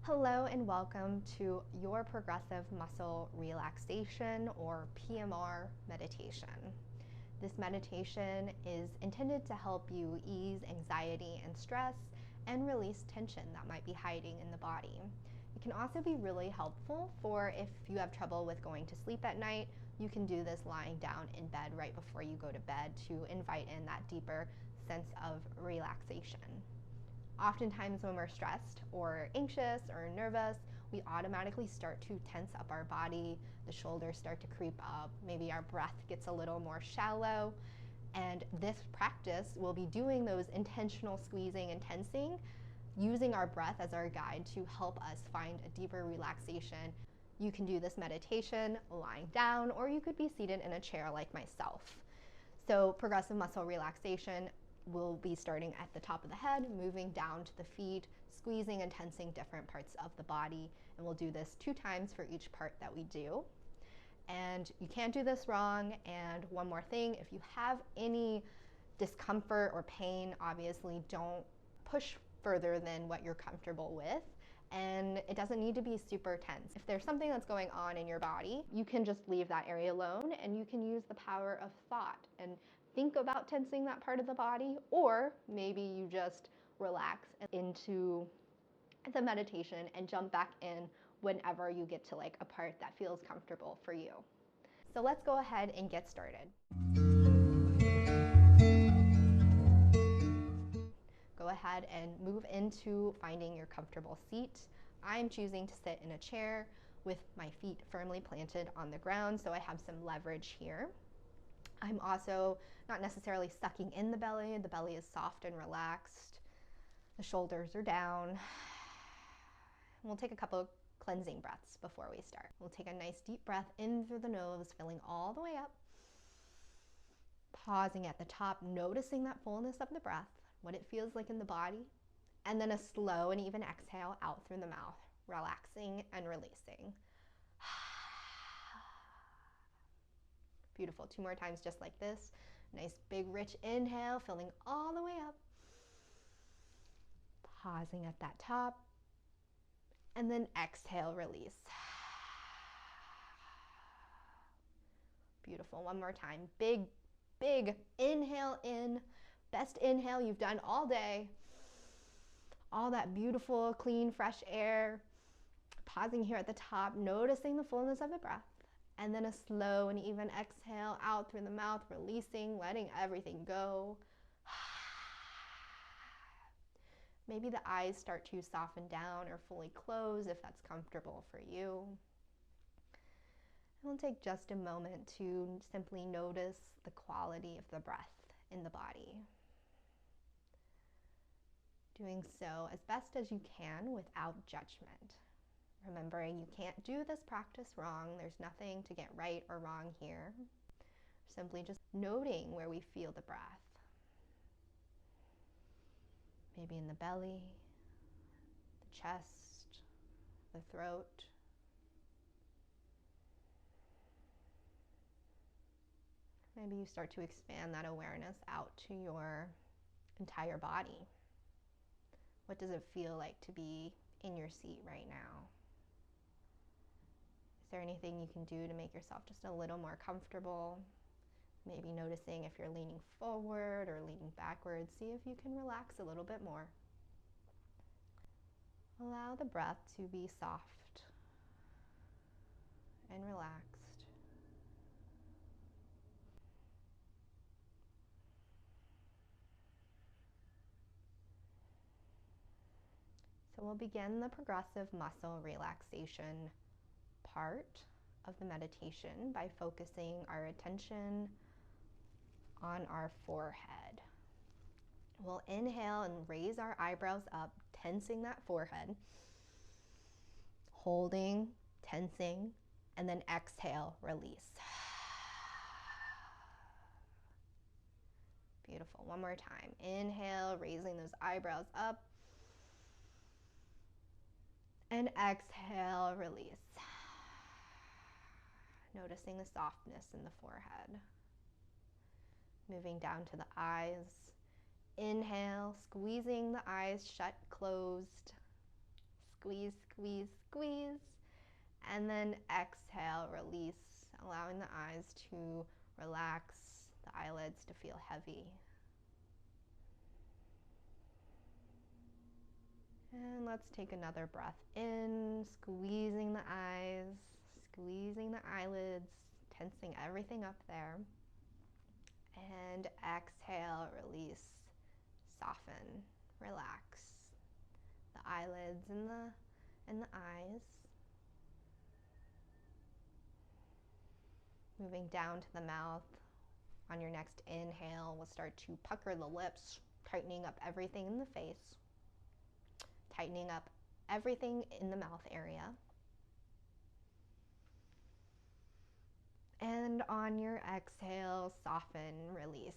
Hello and welcome to your progressive muscle relaxation or PMR meditation. This meditation is intended to help you ease anxiety and stress and release tension that might be hiding in the body. It can also be really helpful for if you have trouble with going to sleep at night. You can do this lying down in bed right before you go to bed to invite in that deeper sense of relaxation. Oftentimes when we're stressed or anxious or nervous, we automatically start to tense up our body. The shoulders start to creep up. Maybe our breath gets a little more shallow. And this practice will be doing those intentional squeezing and tensing, using our breath as our guide to help us find a deeper relaxation. You can do this meditation lying down, or you could be seated in a chair like myself. So progressive muscle relaxation will be starting at the top of the head, moving down to the feet, squeezing and tensing different parts of the body. And we'll do this 2 times for each part that we do. And you can't do this wrong. And one more thing, if you have any discomfort or pain, obviously don't push further than what you're comfortable with. And it doesn't need to be super tense. If there's something that's going on in your body, you can just leave that area alone, and you can use the power of thought and think about tensing that part of the body, or maybe you just relax into the meditation and jump back in whenever you get to like a part that feels comfortable for you. So let's go ahead and get started. Go ahead and move into finding your comfortable seat. I'm choosing to sit in a chair with my feet firmly planted on the ground, so I have some leverage here. I'm also not necessarily sucking in the belly. The belly is soft and relaxed. The shoulders are down. We'll take a couple of cleansing breaths before we start. We'll take a nice deep breath in through the nose, filling all the way up. Pausing at the top, noticing that fullness of the breath, what it feels like in the body. And then a slow and even exhale out through the mouth, relaxing and releasing. Beautiful. 2 more times just like this. Nice big rich inhale, filling all the way up. Pausing at that top. And then exhale, release. Beautiful. 1 more time. Big, big inhale in. Best inhale you've done all day. All that beautiful, clean, fresh air. Pausing here at the top, noticing the fullness of the breath. And then a slow and even exhale out through the mouth, releasing, letting everything go. Maybe the eyes start to soften down or fully close if that's comfortable for you. And we'll take just a moment to simply notice the quality of the breath in the body. Doing so as best as you can without judgment. Remembering you can't do this practice wrong. There's nothing to get right or wrong here. Simply just noting where we feel the breath. Maybe in the belly, the chest, the throat. Maybe you start to expand that awareness out to your entire body. What does it feel like to be in your seat right now? Is there anything you can do to make yourself just a little more comfortable? Maybe noticing if you're leaning forward or leaning backwards. See if you can relax a little bit more. Allow the breath to be soft and relaxed. So we'll begin the progressive muscle relaxation part of the meditation by focusing our attention on our forehead. We'll inhale and raise our eyebrows up, tensing that forehead, holding, tensing, and then exhale, release. Beautiful. 1 more time. Inhale, raising those eyebrows up, and exhale, release. Noticing the softness in the forehead. Moving down to the eyes. Inhale, squeezing the eyes shut, closed. Squeeze, squeeze, squeeze. And then exhale, release, allowing the eyes to relax, the eyelids to feel heavy. And let's take another breath in, squeezing the eyes, squeezing the eyelids, tensing everything up there. And exhale, release, soften, relax the eyelids and the eyes. Moving down to the mouth. On your next inhale, we'll start to pucker the lips, tightening up everything in the face, tightening up everything in the mouth area. And on your exhale, soften, release,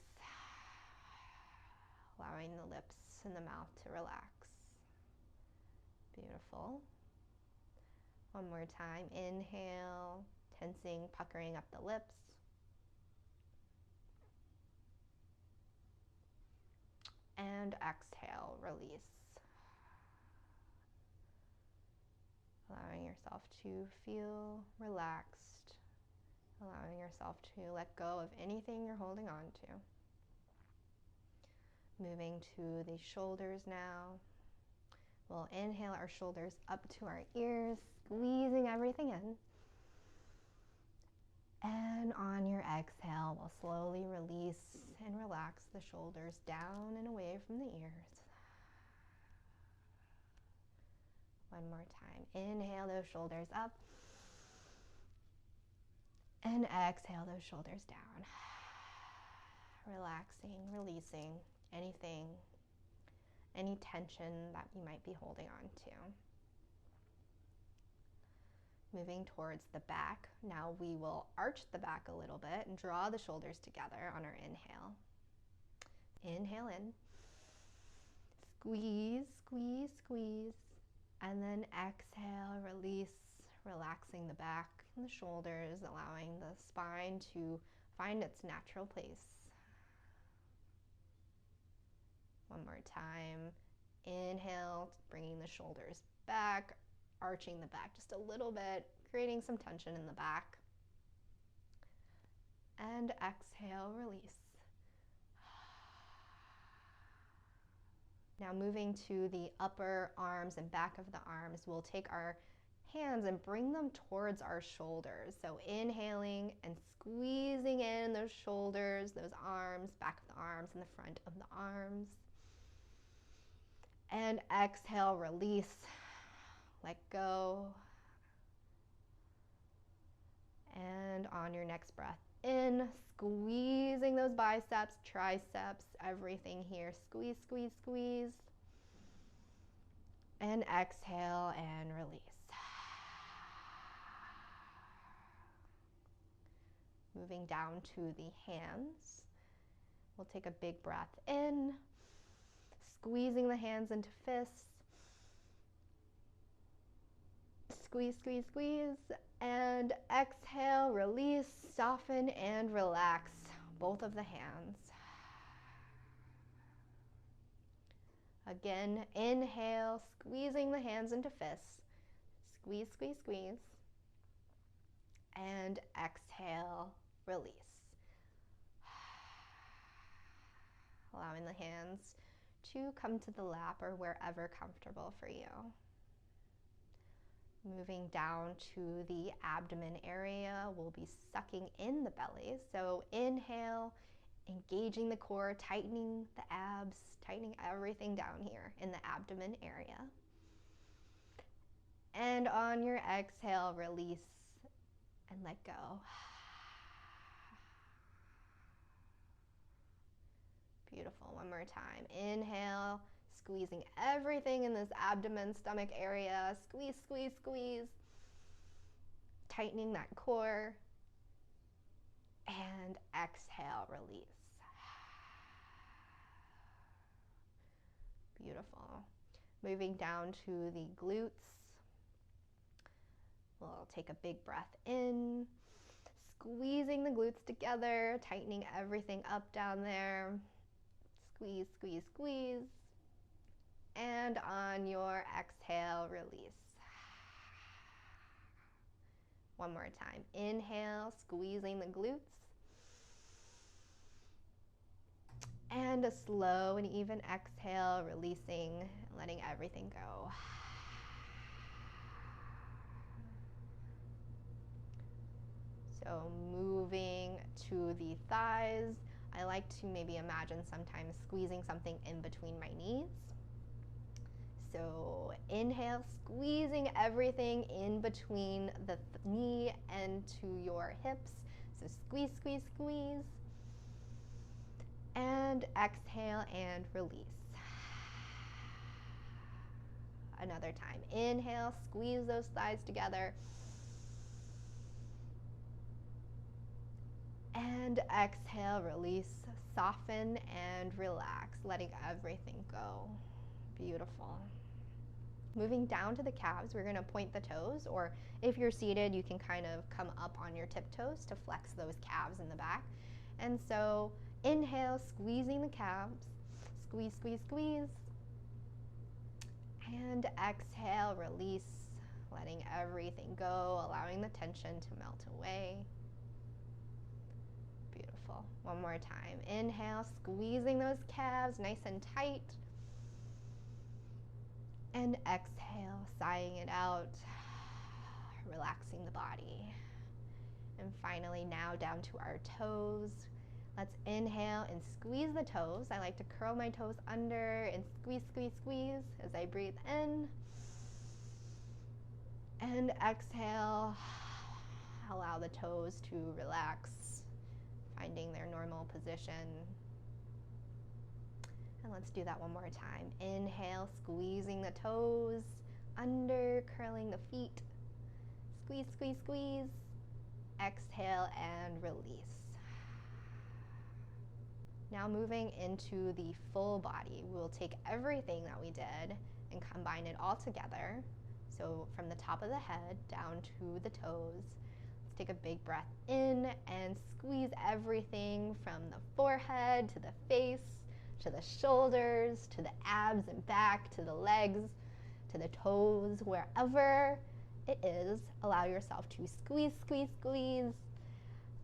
allowing the lips and the mouth to relax. Beautiful. One more time. Inhale, tensing, puckering up the lips. And exhale, release. Allowing yourself to feel relaxed. Allowing yourself to let go of anything you're holding on to. Moving to the shoulders now. We'll inhale our shoulders up to our ears, squeezing everything in. And on your exhale, we'll slowly release and relax the shoulders down and away from the ears. One more time. Inhale those shoulders up. And exhale those shoulders down. Relaxing, releasing anything, any tension that you might be holding on to. Moving towards the back. Now we will arch the back a little bit and draw the shoulders together on our inhale. Inhale in. Squeeze, squeeze, squeeze. And then exhale, release, relaxing the back and the shoulders, allowing the spine to find its natural place. One more time. Inhale, bringing the shoulders back, arching the back just a little bit, creating some tension in the back. And exhale, release. Now moving to the upper arms and back of the arms, we'll take our hands and bring them towards our shoulders. So inhaling and squeezing in those shoulders, those arms, back of the arms and the front of the arms. And exhale, release, let go. And on your next breath in, squeezing those biceps, triceps, everything here. Squeeze, squeeze, squeeze. And exhale and release. Moving down to the hands. We'll take a big breath in, squeezing the hands into fists. Squeeze, squeeze, squeeze. And exhale, release, soften, and relax both of the hands. Again, inhale, squeezing the hands into fists. Squeeze, squeeze, squeeze. And exhale, release. Allowing the hands to come to the lap or wherever comfortable for you. Moving down to the abdomen area, we'll be sucking in the belly. So inhale, engaging the core, tightening the abs, tightening everything down here in the abdomen area. And on your exhale, release and let go. Beautiful. One more time. Inhale, squeezing everything in this abdomen, stomach area. Squeeze, squeeze, squeeze. Tightening that core. And exhale, release. Beautiful. Moving down to the glutes. We'll take a big breath in. Squeezing the glutes together, tightening everything up down there. Squeeze, squeeze, squeeze. And on your exhale, release. One more time. Inhale, squeezing the glutes. And a slow and even exhale, releasing, letting everything go. So moving to the thighs, I like to maybe imagine sometimes squeezing something in between my knees. So inhale, squeezing everything in between the knee and to your hips. So squeeze, squeeze, squeeze. And exhale and release. Another time. Inhale, squeeze those thighs together. And exhale, release, soften and relax, letting everything go. Beautiful. Moving down to the calves, we're going to point the toes, or if you're seated, you can kind of come up on your tiptoes to flex those calves in the back. And so inhale, squeezing the calves, squeeze, squeeze, squeeze. And exhale, release, letting everything go, allowing the tension to melt away. Beautiful. One more time. Inhale, squeezing those calves nice and tight. And exhale, sighing it out, relaxing the body. And finally, now down to our toes. Let's inhale and squeeze the toes. I like to curl my toes under and squeeze, squeeze, squeeze as I breathe in. And exhale, allow the toes to relax, finding their normal position. And let's do that one more time. Inhale, squeezing the toes, under, curling the feet. Squeeze, squeeze, squeeze. Exhale and release. Now moving into the full body, we'll take everything that we did and combine it all together. So from the top of the head down to the toes. Let's take a big breath in and squeeze everything from the forehead to the face, to the shoulders, to the abs and back, to the legs, to the toes, wherever it is. Allow yourself to squeeze, squeeze, squeeze,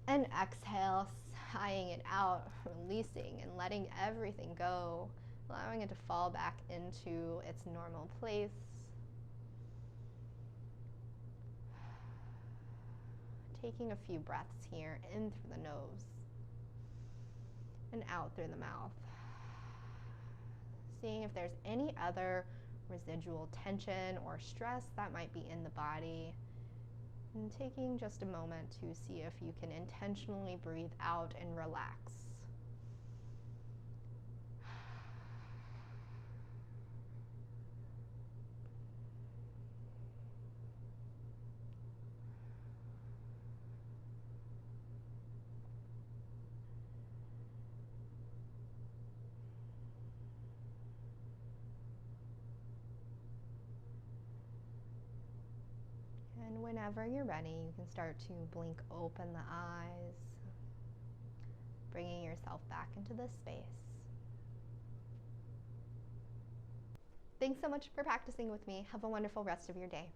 and exhale, sighing it out, releasing and letting everything go, allowing it to fall back into its normal place. Taking a few breaths here, in through the nose and out through the mouth. Seeing if there's any other residual tension or stress that might be in the body. And taking just a moment to see if you can intentionally breathe out and relax. And whenever you're ready, you can start to blink open the eyes, bringing yourself back into this space. Thanks so much for practicing with me. Have a wonderful rest of your day.